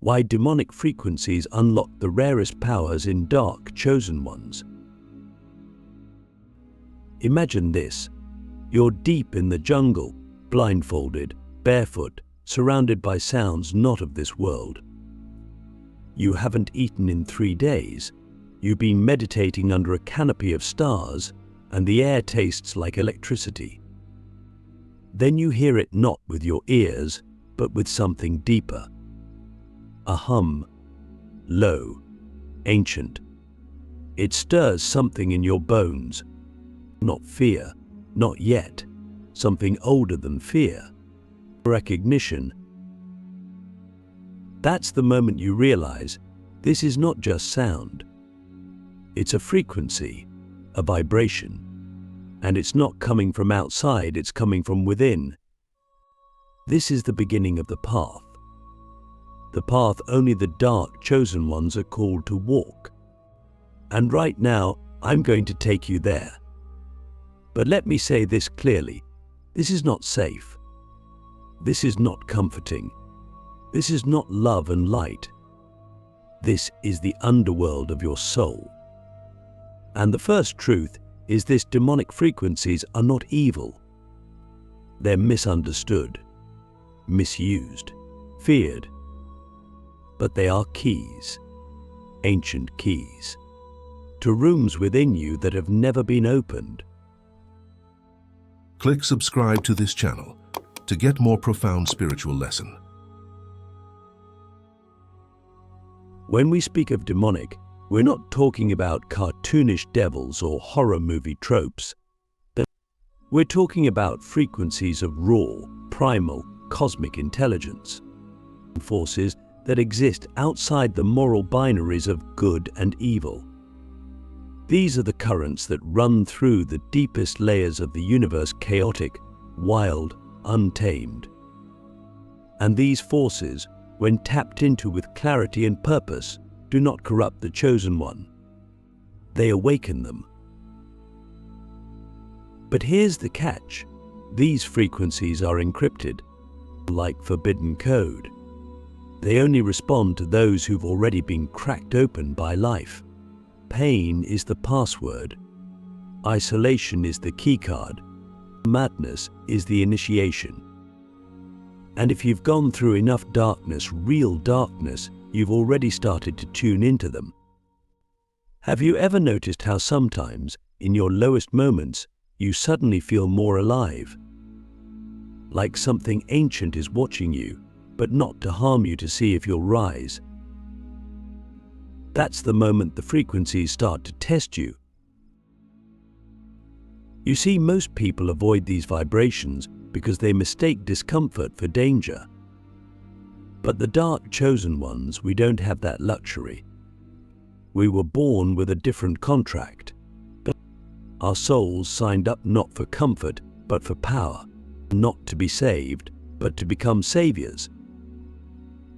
Why demonic frequencies unlock the rarest powers in dark, chosen ones. Imagine this. You're deep in the jungle, blindfolded, barefoot, surrounded by sounds not of this world. You haven't eaten in 3 days. You've been meditating under a canopy of stars, and the air tastes like electricity. Then you hear it not with your ears, but with something deeper. A hum, low, ancient. It stirs something in your bones. Not fear, not yet. Something older than fear. Recognition. That's the moment you realize this is not just sound. It's a frequency, a vibration. And it's not coming from outside, it's coming from within. This is the beginning of the path. The path only the dark, chosen ones are called to walk. And right now, I'm going to take you there. But let me say this clearly. This is not safe. This is not comforting. This is not love and light. This is the underworld of your soul. And the first truth is this: demonic frequencies are not evil. They're misunderstood, misused, feared. But they are keys, ancient keys, to rooms within you that have never been opened. Click subscribe to this channel to get more profound spiritual lesson. When we speak of demonic, we're not talking about cartoonish devils or horror movie tropes. We're talking about frequencies of raw, primal, cosmic intelligence. Forces that exist outside the moral binaries of good and evil. These are the currents that run through the deepest layers of the universe, chaotic, wild, untamed. And these forces, when tapped into with clarity and purpose, do not corrupt the chosen one. They awaken them. But here's the catch. These frequencies are encrypted, like forbidden code. They only respond to those who've already been cracked open by life. Pain is the password. Isolation is the keycard. Madness is the initiation. And if you've gone through enough darkness, real darkness, you've already started to tune into them. Have you ever noticed how sometimes, in your lowest moments, you suddenly feel more alive? Like something ancient is watching you, but not to harm you, to see if you'll rise. That's the moment the frequencies start to test you. You see, most people avoid these vibrations because they mistake discomfort for danger. But the dark chosen ones, we don't have that luxury. We were born with a different contract. Our souls signed up not for comfort, but for power. Not to be saved, but to become saviors.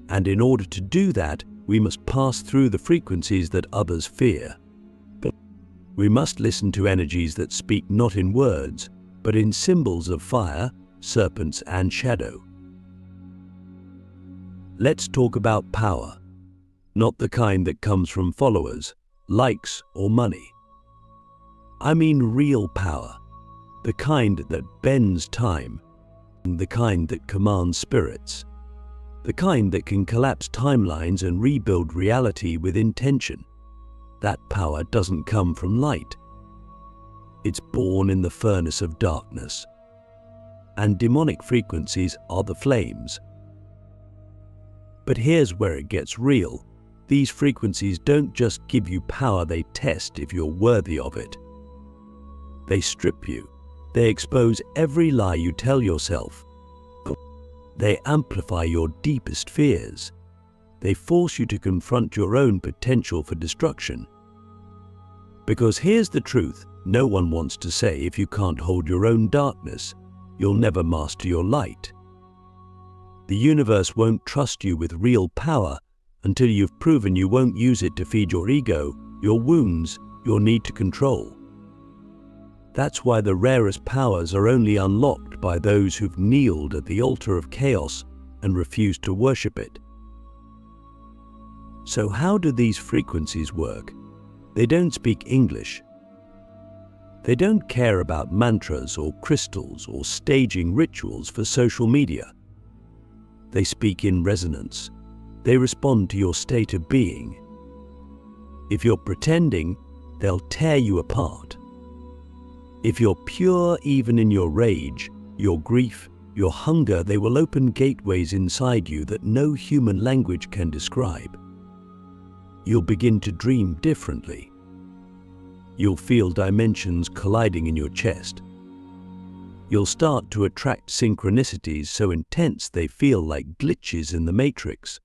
And in order to do that, we must pass through the frequencies that others fear. We must listen to energies that speak not in words, but in symbols of fire, serpents, and shadow. Let's talk about power. Not the kind that comes from followers, likes, or money. I mean real power. The kind that bends time. The kind that commands spirits. The kind that can collapse timelines and rebuild reality with intention. That power doesn't come from light. It's born in the furnace of darkness. And demonic frequencies are the flames. But here's where it gets real. These frequencies don't just give you power, they test if you're worthy of it. They strip you. They expose every lie you tell yourself. They amplify your deepest fears. They force you to confront your own potential for destruction. Because here's the truth, no one wants to say if you can't hold your own darkness, you'll never master your light. The universe won't trust you with real power until you've proven you won't use it to feed your ego, your wounds, your need to control. That's why the rarest powers are only unlocked by those who've kneeled at the altar of chaos and refused to worship it. So how do these frequencies work? They don't speak English. They don't care about mantras or crystals or staging rituals for social media. They speak in resonance. They respond to your state of being. If you're pretending, they'll tear you apart. If you're pure even in your rage, your grief, your hunger, they will open gateways inside you that no human language can describe. You'll begin to dream differently. You'll feel dimensions colliding in your chest. You'll start to attract synchronicities so intense they feel like glitches in the matrix.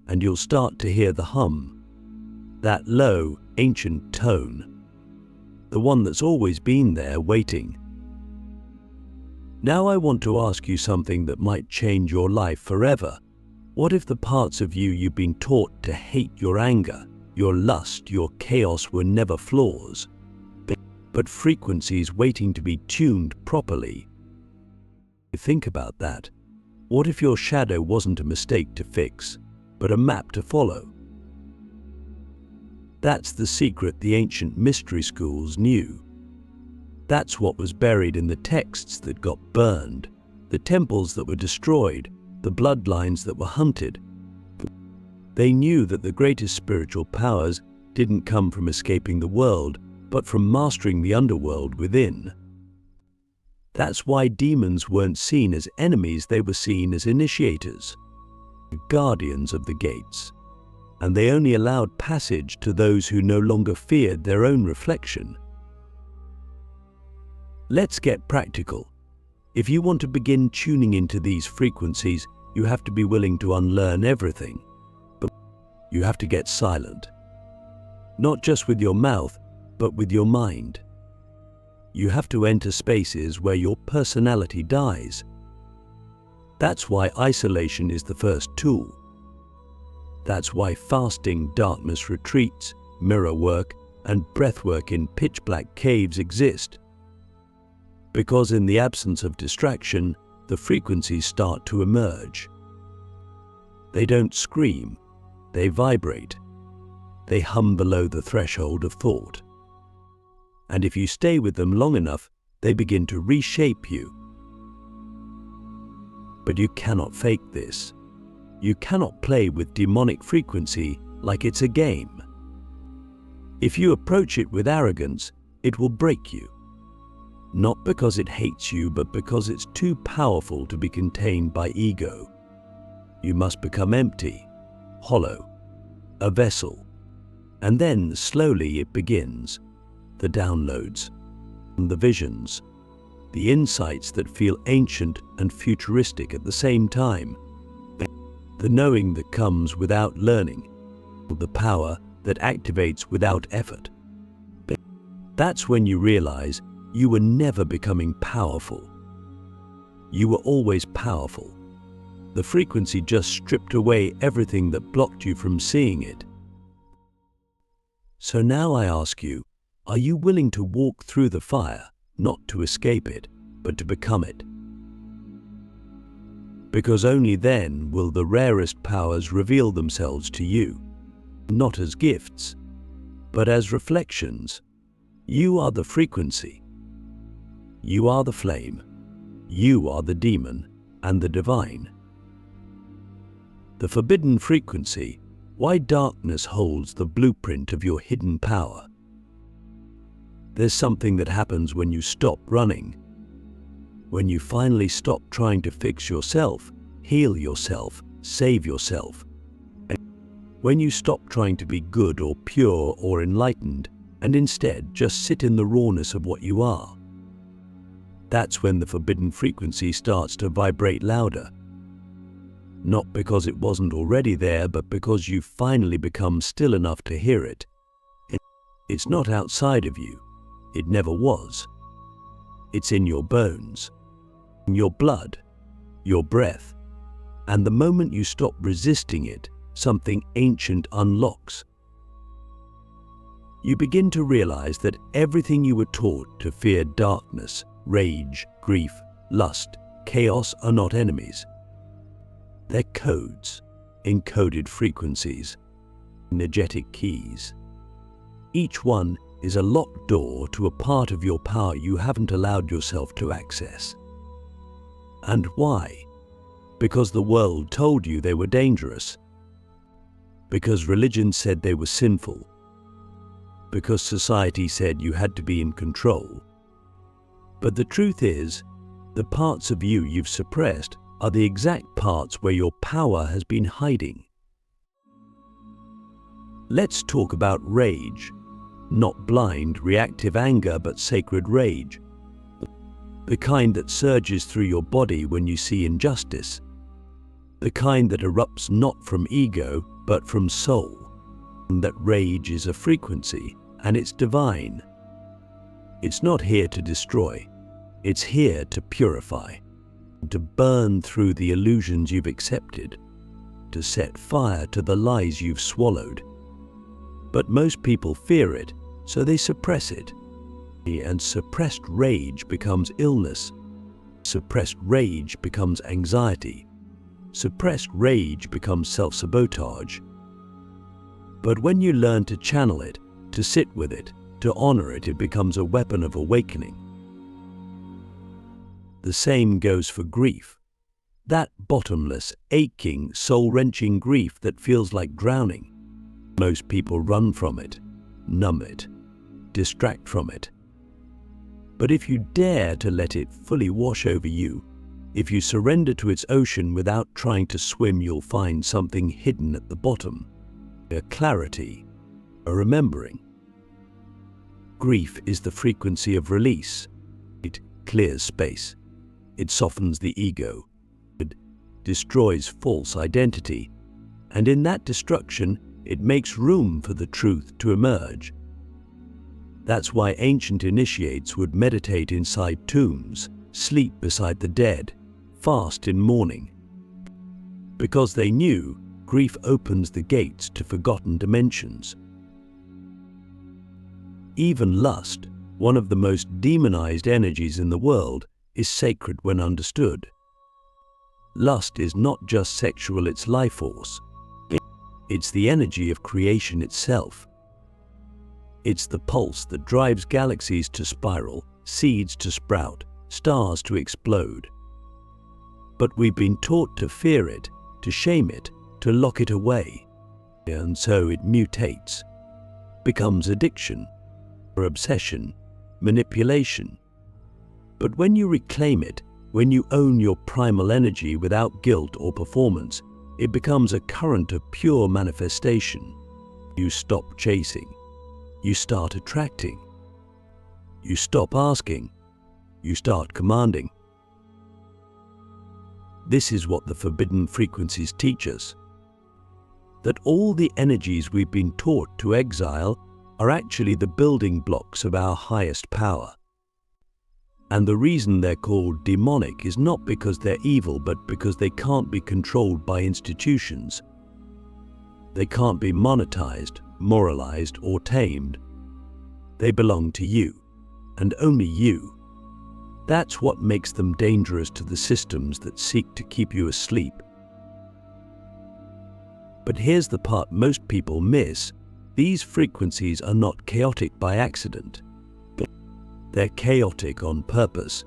And you'll start to hear the hum, that low, ancient tone, the one that's always been there waiting. Now I want to ask you something that might change your life forever. What if the parts of you you've been taught to hate, your anger, your lust, your chaos, were never flaws, but frequencies waiting to be tuned properly? Think about that. What if your shadow wasn't a mistake to fix, but a map to follow? That's the secret the ancient mystery schools knew. That's what was buried in the texts that got burned, the temples that were destroyed, the bloodlines that were hunted. They knew that the greatest spiritual powers didn't come from escaping the world, but from mastering the underworld within. That's why demons weren't seen as enemies, they were seen as initiators, guardians of the gates. And they only allowed passage to those who no longer feared their own reflection. Let's get practical. If you want to begin tuning into these frequencies, you have to be willing to unlearn everything. But you have to get silent. Not just with your mouth, but with your mind. You have to enter spaces where your personality dies. That's why isolation is the first tool. That's why fasting, darkness retreats, mirror work, and breathwork in pitch-black caves exist. Because in the absence of distraction, the frequencies start to emerge. They don't scream, they vibrate. They hum below the threshold of thought. And if you stay with them long enough, they begin to reshape you. But you cannot fake this. You cannot play with demonic frequency like it's a game. If you approach it with arrogance, it will break you. Not because it hates you, but because it's too powerful to be contained by ego. You must become empty, hollow, a vessel. And then slowly it begins. The downloads, the visions, the insights that feel ancient and futuristic at the same time. The knowing that comes without learning, the power that activates without effort. That's when you realize you were never becoming powerful. You were always powerful. The frequency just stripped away everything that blocked you from seeing it. So now I ask you, are you willing to walk through the fire, not to escape it, but to become it? Because only then will the rarest powers reveal themselves to you, not as gifts, but as reflections. You are the frequency. You are the flame. You are the demon and the divine. The forbidden frequency, why darkness holds the blueprint of your hidden power. There's something that happens when you stop running. When you finally stop trying to fix yourself, heal yourself, save yourself. When you stop trying to be good or pure or enlightened, and instead just sit in the rawness of what you are. That's when the forbidden frequency starts to vibrate louder. Not because it wasn't already there, but because you've finally become still enough to hear it. It's not outside of you. It never was. It's in your bones, in your blood, your breath. And the moment you stop resisting it, something ancient unlocks. You begin to realize that everything you were taught to fear, darkness, rage, grief, lust, chaos, are not enemies. They're codes. encoded frequencies, energetic keys. Each one is a locked door to a part of your power you haven't allowed yourself to access. And why? Because the world told you they were dangerous. Because religion said they were sinful. Because society said you had to be in control. But the truth is, the parts of you you've suppressed are the exact parts where your power has been hiding. Let's talk about rage. Not blind, reactive anger, but sacred rage. The kind that surges through your body when you see injustice. The kind that erupts not from ego, but from soul. And that rage is a frequency, and it's divine. It's not here to destroy. It's here to purify. To burn through the illusions you've accepted. To set fire to the lies you've swallowed. But most people fear it, so they suppress it. And suppressed rage becomes illness. Suppressed rage becomes anxiety. Suppressed rage becomes self-sabotage. But when you learn to channel it, to sit with it, to honor it, it becomes a weapon of awakening. The same goes for grief. That bottomless, aching, soul-wrenching grief that feels like drowning. Most people run from it, numb it, distract from it. But if you dare to let it fully wash over you, if you surrender to its ocean without trying to swim, you'll find something hidden at the bottom. A clarity, a remembering. Grief is the frequency of release. It clears space. It softens the ego. It destroys false identity. And in that destruction, it makes room for the truth to emerge. That's why ancient initiates would meditate inside tombs, sleep beside the dead, fast in mourning. Because they knew grief opens the gates to forgotten dimensions. Even lust, one of the most demonized energies in the world, is sacred when understood. Lust is not just sexual, it's life force. It's the energy of creation itself. It's the pulse that drives galaxies to spiral, seeds to sprout, stars to explode. But we've been taught to fear it, to shame it, to lock it away. And so it mutates, becomes addiction, or obsession, manipulation. But when you reclaim it, when you own your primal energy without guilt or performance, it becomes a current of pure manifestation. You stop chasing. You start attracting. You stop asking. You start commanding. This is what the forbidden frequencies teach us. That all the energies we've been taught to exile are actually the building blocks of our highest power. And the reason they're called demonic is not because they're evil, but because they can't be controlled by institutions. They can't be monetized, moralized, or tamed. They belong to you, and only you. That's what makes them dangerous to the systems that seek to keep you asleep. But here's the part most people miss. These frequencies are not chaotic by accident. They're chaotic on purpose.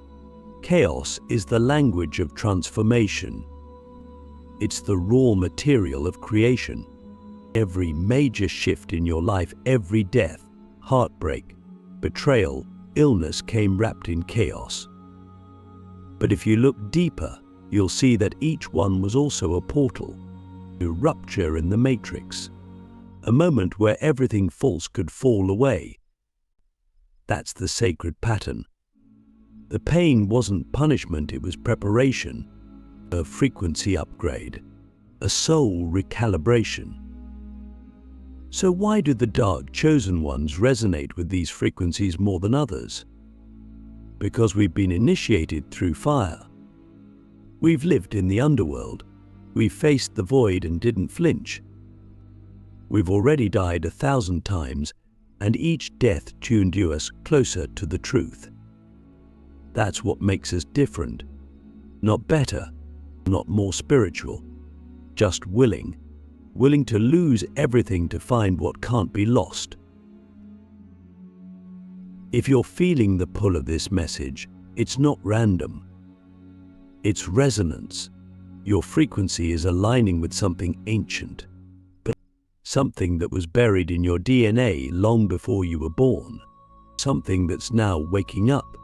Chaos is the language of transformation. It's the raw material of creation. Every major shift in your life, every death, heartbreak, betrayal, illness came wrapped in chaos. But if you look deeper, you'll see that each one was also a portal, a rupture in the matrix, a moment where everything false could fall away. That's the sacred pattern. The pain wasn't punishment, it was preparation, a frequency upgrade, a soul recalibration. So why do the dark chosen ones resonate with these frequencies more than others? Because we've been initiated through fire. We've lived in the underworld. We've faced the void and didn't flinch. We've already died 1,000 times, and each death tuned us closer to the truth. That's what makes us different. Not better, not more spiritual, just willing willing to lose everything to find what can't be lost. If you're feeling the pull of this message, it's not random. It's resonance. Your frequency is aligning with something ancient, but something that was buried in your DNA long before you were born, something that's now waking up.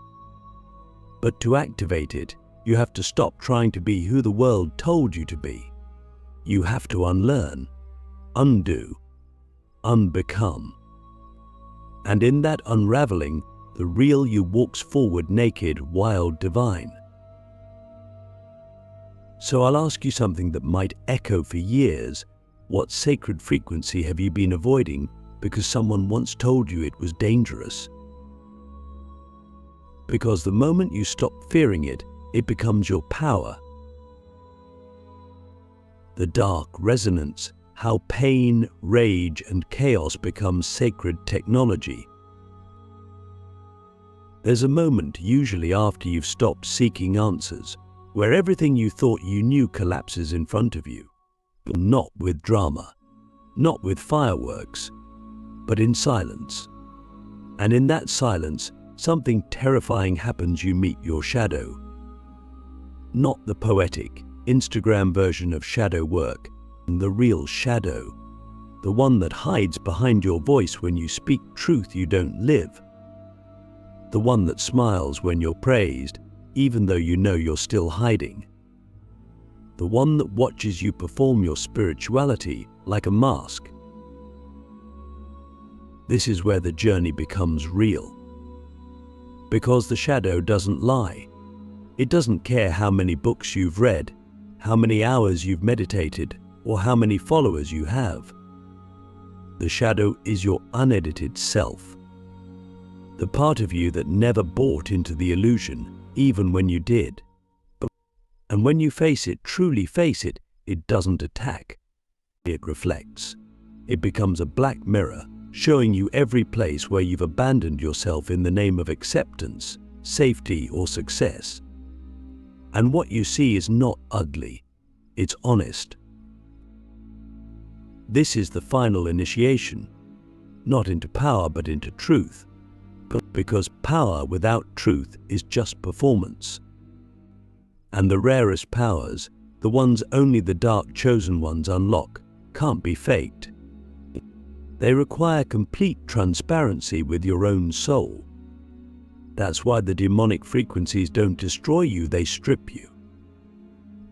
But to activate it, you have to stop trying to be who the world told you to be. You have to unlearn, undo, unbecome. And in that unraveling, the real you walks forward naked, wild, divine. So I'll ask you something that might echo for years. What sacred frequency have you been avoiding because someone once told you it was dangerous? Because the moment you stop fearing it, it becomes your power. The dark resonance, how pain, rage, and chaos become sacred technology. There's a moment, usually after you've stopped seeking answers, where everything you thought you knew collapses in front of you. Not with drama, not with fireworks, but in silence. And in that silence, something terrifying happens. You meet your shadow. Not the poetic, Instagram version of shadow work, the real shadow, the one that hides behind your voice when you speak truth you don't live, the one that smiles when you're praised, even though you know you're still hiding, the one that watches you perform your spirituality like a mask. This is where the journey becomes real, because the shadow doesn't lie. It doesn't care how many books you've read, how many hours you've meditated, or how many followers you have. The shadow is your unedited self, the part of you that never bought into the illusion, even when you did. And when you face it, truly face it, it doesn't attack. It reflects. It becomes a black mirror, showing you every place where you've abandoned yourself in the name of acceptance, safety, or success. And what you see is not ugly, it's honest. This is the final initiation, not into power but into truth. Because power without truth is just performance. And the rarest powers, the ones only the dark chosen ones unlock, can't be faked. They require complete transparency with your own soul. That's why the demonic frequencies don't destroy you, they strip you.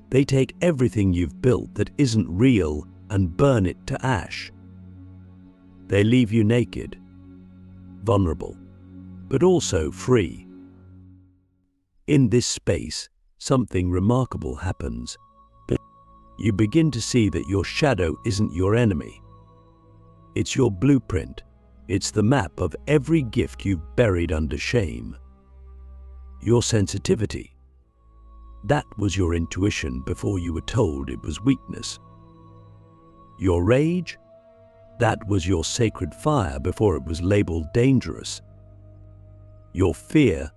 They take everything you've built that isn't real and burn it to ash. They leave you naked, vulnerable, but also free. In this space, something remarkable happens. You begin to see that your shadow isn't your enemy. It's your blueprint. It's the map of every gift you've buried under shame. Your sensitivity. That was your intuition before you were told it was weakness. Your rage. That was your sacred fire before it was labeled dangerous. Your fear.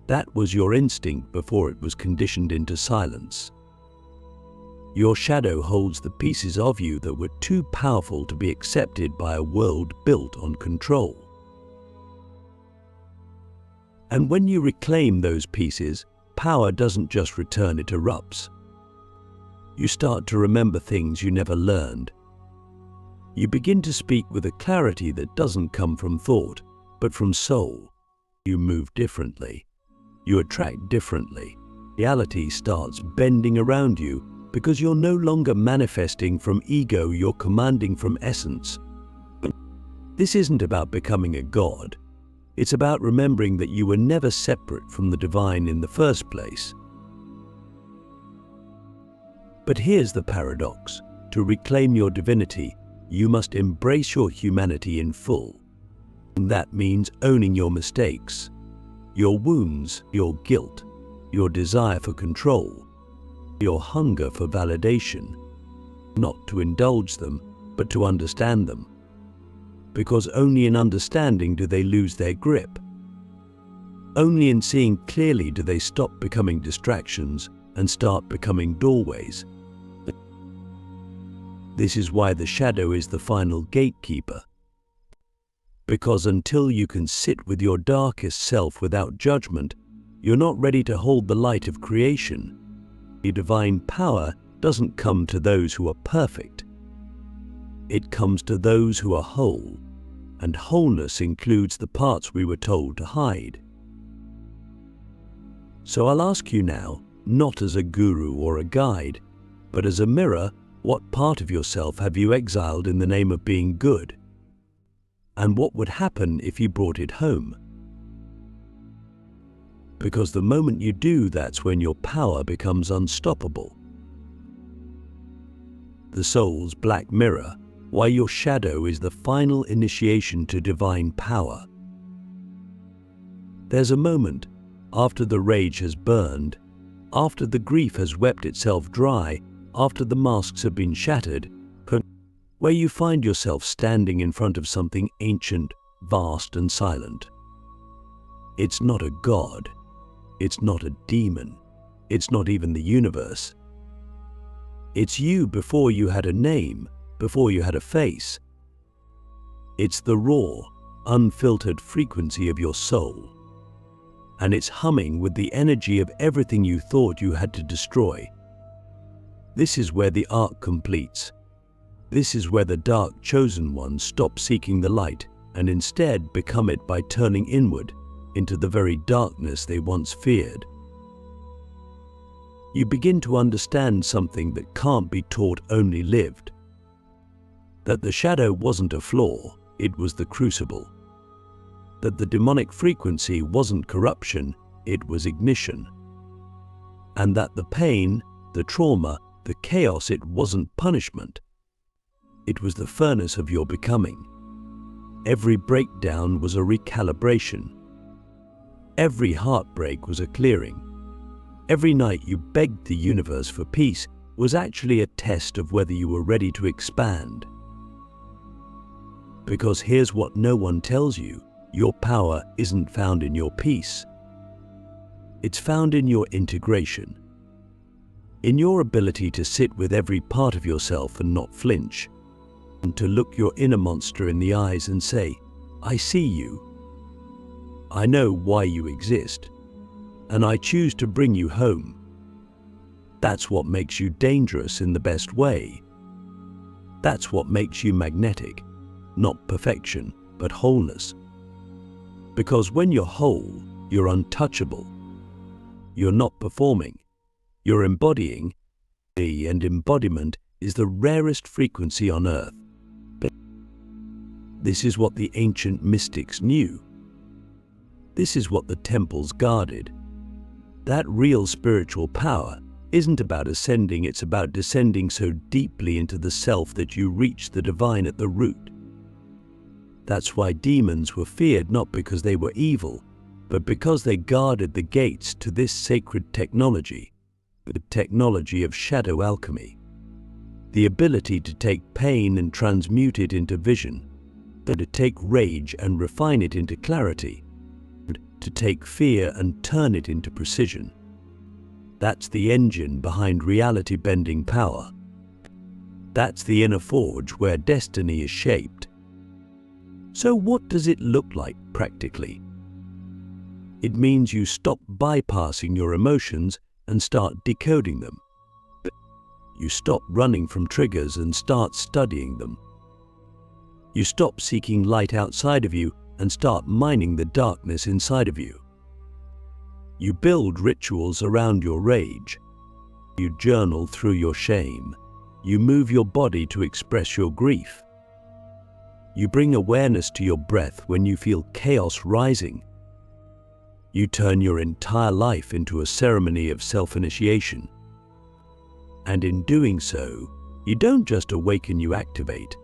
That was your instinct before it was conditioned into silence. Your shadow holds the pieces of you that were too powerful to be accepted by a world built on control. And when you reclaim those pieces, power doesn't just return, it erupts. You start to remember things you never learned. You begin to speak with a clarity that doesn't come from thought, but from soul. You move differently. You attract differently. Reality starts bending around you because you're no longer manifesting from ego, you're commanding from essence. This isn't about becoming a god. It's about remembering that you were never separate from the divine in the first place. But here's the paradox. To reclaim your divinity, you must embrace your humanity in full. That means owning your mistakes, your wounds, your guilt, your desire for control, your hunger for validation, not to indulge them, but to understand them. Because only in understanding do they lose their grip. Only in seeing clearly do they stop becoming distractions and start becoming doorways. This is why the shadow is the final gatekeeper. Because until you can sit with your darkest self without judgment, you're not ready to hold the light of creation. The divine power doesn't come to those who are perfect. It comes to those who are whole, and wholeness includes the parts we were told to hide. So I'll ask you now, not as a guru or a guide, but as a mirror, what part of yourself have you exiled in the name of being good? And what would happen if you brought it home? Because the moment you do, that's when your power becomes unstoppable. The soul's black mirror, why your shadow is the final initiation to divine power. There's a moment, after the rage has burned, after the grief has wept itself dry, after the masks have been shattered, where you find yourself standing in front of something ancient, vast and silent. It's not a god. It's not a demon. It's not even the universe. It's you before you had a name, before you had a face. It's the raw, unfiltered frequency of your soul. And it's humming with the energy of everything you thought you had to destroy. This is where the arc completes. This is where the dark chosen ones stop seeking the light and instead become it by turning inward into the very darkness they once feared. You begin to understand something that can't be taught, only lived. That the shadow wasn't a flaw, it was the crucible. That the demonic frequency wasn't corruption, it was ignition. And that the pain, the trauma, the chaos, it wasn't punishment. It was the furnace of your becoming. Every breakdown was a recalibration. Every heartbreak was a clearing. Every night you begged the universe for peace was actually a test of whether you were ready to expand. Because here's what no one tells you, your power isn't found in your peace. It's found in your integration. In your ability to sit with every part of yourself and not flinch. And to look your inner monster in the eyes and say, I see you. I know why you exist. And I choose to bring you home. That's what makes you dangerous in the best way. That's what makes you magnetic. Not perfection, but wholeness. Because when you're whole, you're untouchable. You're not performing. You're embodying. And embodiment is the rarest frequency on earth. This is what the ancient mystics knew. This is what the temples guarded. That real spiritual power isn't about ascending, it's about descending so deeply into the self that you reach the divine at the root. That's why demons were feared, not because they were evil, but because they guarded the gates to this sacred technology, the technology of shadow alchemy. The ability to take pain and transmute it into vision, to take rage and refine it into clarity, to take fear and turn it into precision. That's the engine behind reality-bending power. That's the inner forge where destiny is shaped. So what does it look like practically? It means you stop bypassing your emotions and start decoding them. You stop running from triggers and start studying them. You stop seeking light outside of you and start mining the darkness inside of you. You build rituals around your rage. You journal through your shame. You move your body to express your grief. You bring awareness to your breath when you feel chaos rising. You turn your entire life into a ceremony of self-initiation. And in doing so, you don't just awaken, you activate.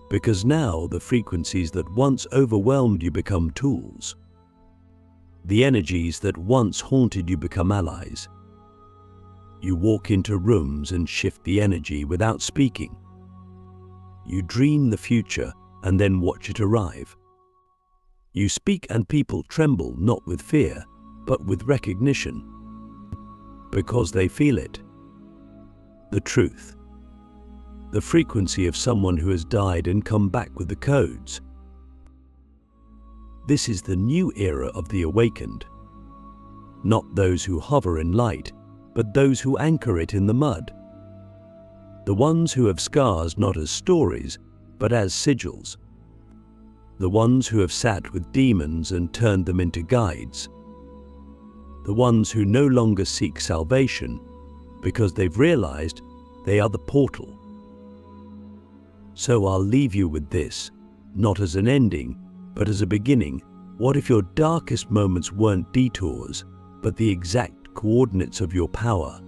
Because now the frequencies that once overwhelmed you become tools. The energies that once haunted you become allies. You walk into rooms and shift the energy without speaking. You dream the future and then watch it arrive. You speak and people tremble, not with fear, but with recognition. Because they feel it. The truth. the frequency of someone who has died and come back with the codes. This is the new era of the awakened. Not those who hover in light, but those who anchor it in the mud. The ones who have scars not as stories, but as sigils. The ones who have sat with demons and turned them into guides. The ones who no longer seek salvation because they've realized they are the portal. So I'll leave you with this, not as an ending, but as a beginning. What if your darkest moments weren't detours, but the exact coordinates of your power?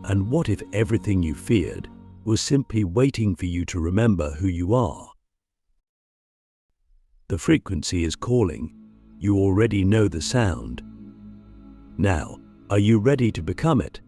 And what if everything you feared was simply waiting for you to remember who you are? The frequency is calling. You already know the sound. Now, are you ready to become it?